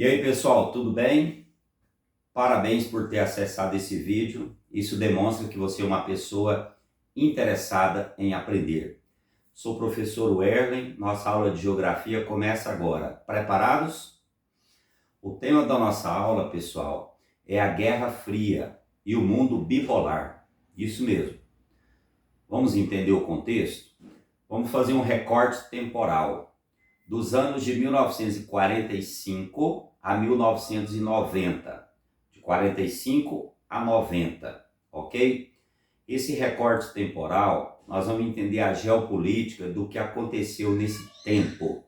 E aí pessoal, tudo bem? Parabéns por ter acessado esse vídeo. Isso demonstra que você é uma pessoa interessada em aprender. Sou o professor Werlen, nossa aula de geografia começa agora. Preparados? O tema da nossa aula, pessoal, é a Guerra Fria e o mundo bipolar. Isso mesmo. Vamos entender o contexto? Vamos fazer um recorte temporal dos anos de 1945 a 1990, de 45 a 90, ok? Esse recorte temporal, nós vamos entender a geopolítica do que aconteceu nesse tempo.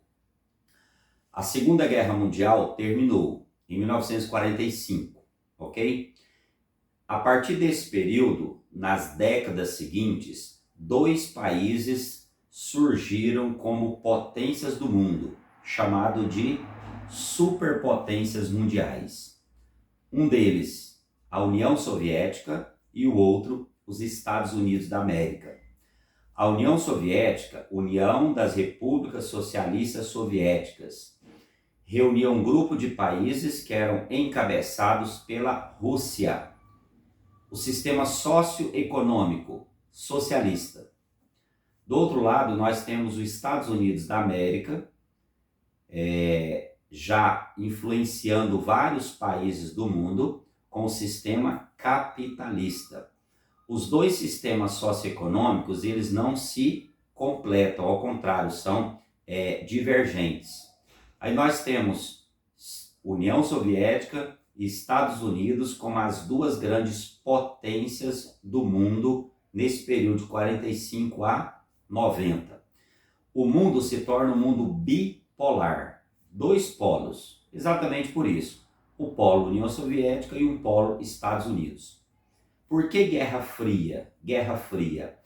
A Segunda Guerra Mundial terminou em 1945, ok? A partir desse período, nas décadas seguintes, dois países surgiram como potências do mundo, chamado de superpotências mundiais. Um deles, a União Soviética, e o outro, os Estados Unidos da América. A União Soviética, União das Repúblicas Socialistas Soviéticas, reunia um grupo de países que eram encabeçados pela Rússia. O sistema socioeconômico socialista. Do outro lado, nós temos os Estados Unidos da América, já influenciando vários países do mundo com o sistema capitalista. Os dois sistemas socioeconômicos, eles não se completam, ao contrário, são divergentes. Aí nós temos União Soviética e Estados Unidos como as duas grandes potências do mundo nesse período de 45 a 90. O mundo se torna um mundo bipolar, dois polos, exatamente por isso. O polo União Soviética e um polo Estados Unidos. Por que Guerra Fria? Guerra Fria.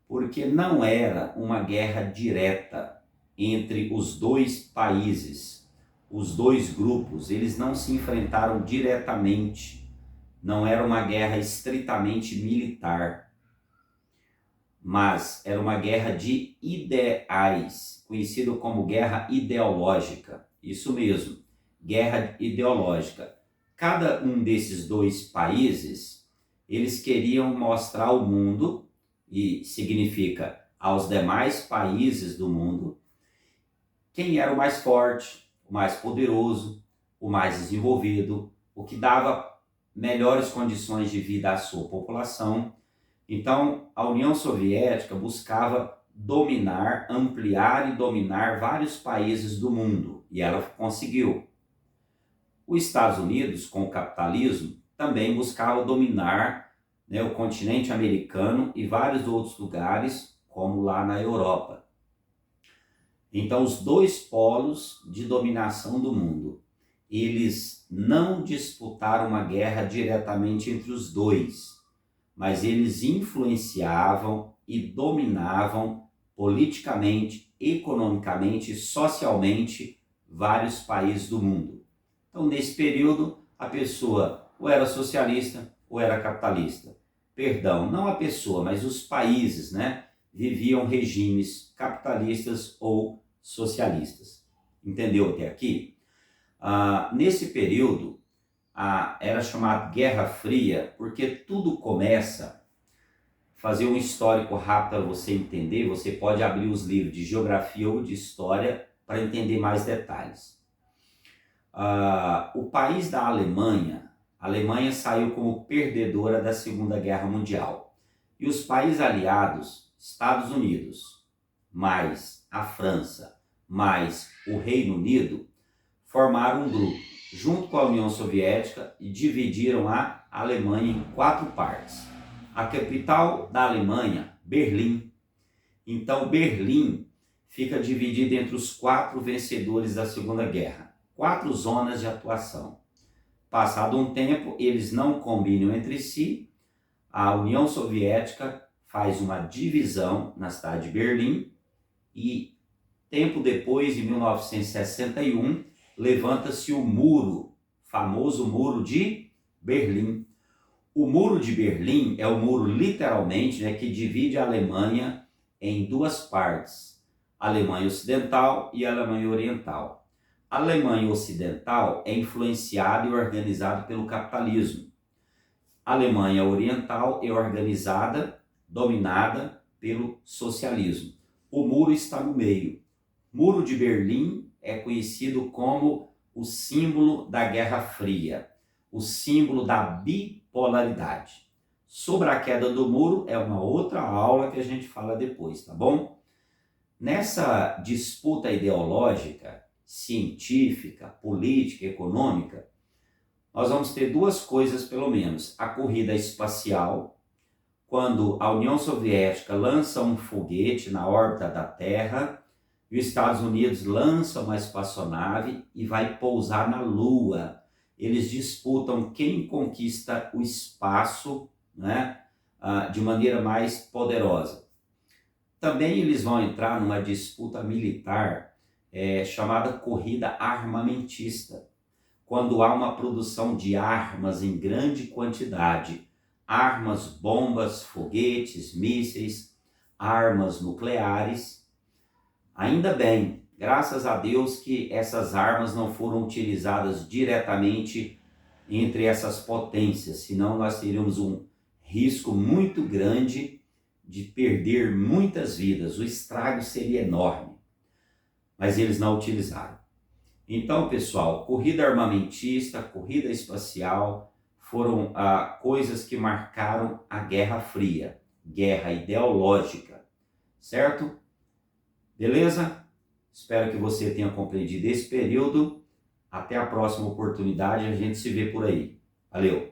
Porque não era uma guerra direta entre os dois países, os dois grupos, eles não se enfrentaram diretamente, não era uma guerra estritamente militar, mas era uma guerra de ideais, conhecido como guerra ideológica. Isso mesmo, guerra ideológica. Cada um desses dois países, eles queriam mostrar ao mundo, e significa aos demais países do mundo, quem era o mais forte, o mais poderoso, o mais desenvolvido, o que dava melhores condições de vida à sua população. Então, a União Soviética buscava dominar, ampliar e dominar vários países do mundo, e ela conseguiu. Os Estados Unidos, com o capitalismo, também buscava dominar, o continente americano e vários outros lugares, como lá na Europa. Então, os dois polos de dominação do mundo, eles não disputaram uma guerra diretamente entre os dois, mas eles influenciavam e dominavam politicamente, economicamente e socialmente vários países do mundo. Então, nesse período, a pessoa ou era socialista ou era capitalista. Perdão, não a pessoa, mas os países, viviam regimes capitalistas ou socialistas. Entendeu até aqui? Nesse período, era chamada Guerra Fria, porque tudo começa, fazer um histórico rápido para você entender, você pode abrir os livros de geografia ou de história para entender mais detalhes. O país da Alemanha, a Alemanha saiu como perdedora da Segunda Guerra Mundial. E os países aliados, Estados Unidos, mais a França, mais o Reino Unido, formaram um grupo, junto com a União Soviética, e dividiram a Alemanha em 4 partes. A capital da Alemanha, Berlim. Então, Berlim fica dividida entre os 4 vencedores da Segunda Guerra. 4 zonas de atuação. Passado um tempo, eles não combinam entre si. A União Soviética faz uma divisão na cidade de Berlim e, tempo depois, em 1961, levanta-se o muro, famoso Muro de Berlim. O Muro de Berlim é o muro, literalmente, que divide a Alemanha em 2 partes, a Alemanha Ocidental e a Alemanha Oriental. A Alemanha Ocidental é influenciada e organizada pelo capitalismo. A Alemanha Oriental é organizada, dominada pelo socialismo. O muro está no meio. Muro de Berlim é conhecido como o símbolo da Guerra Fria, o símbolo da bipolaridade. Sobre a queda do muro é uma outra aula que a gente fala depois, tá bom? Nessa disputa ideológica, científica, política, econômica, nós vamos ter duas coisas pelo menos. A corrida espacial, quando a União Soviética lança um foguete na órbita da Terra, e os Estados Unidos lançam uma espaçonave e vai pousar na Lua. Eles disputam quem conquista o espaço, né, de maneira mais poderosa. Também eles vão entrar numa disputa militar chamada corrida armamentista, quando há uma produção de armas em grande quantidade, armas, bombas, foguetes, mísseis, armas nucleares. Ainda bem, graças a Deus que essas armas não foram utilizadas diretamente entre essas potências, senão nós teríamos um risco muito grande de perder muitas vidas, o estrago seria enorme, mas eles não utilizaram. Então, pessoal, corrida armamentista, corrida espacial foram coisas que marcaram a Guerra Fria, guerra ideológica, certo? Beleza? Espero que você tenha compreendido esse período. Até a próxima oportunidade, a gente se vê por aí. Valeu!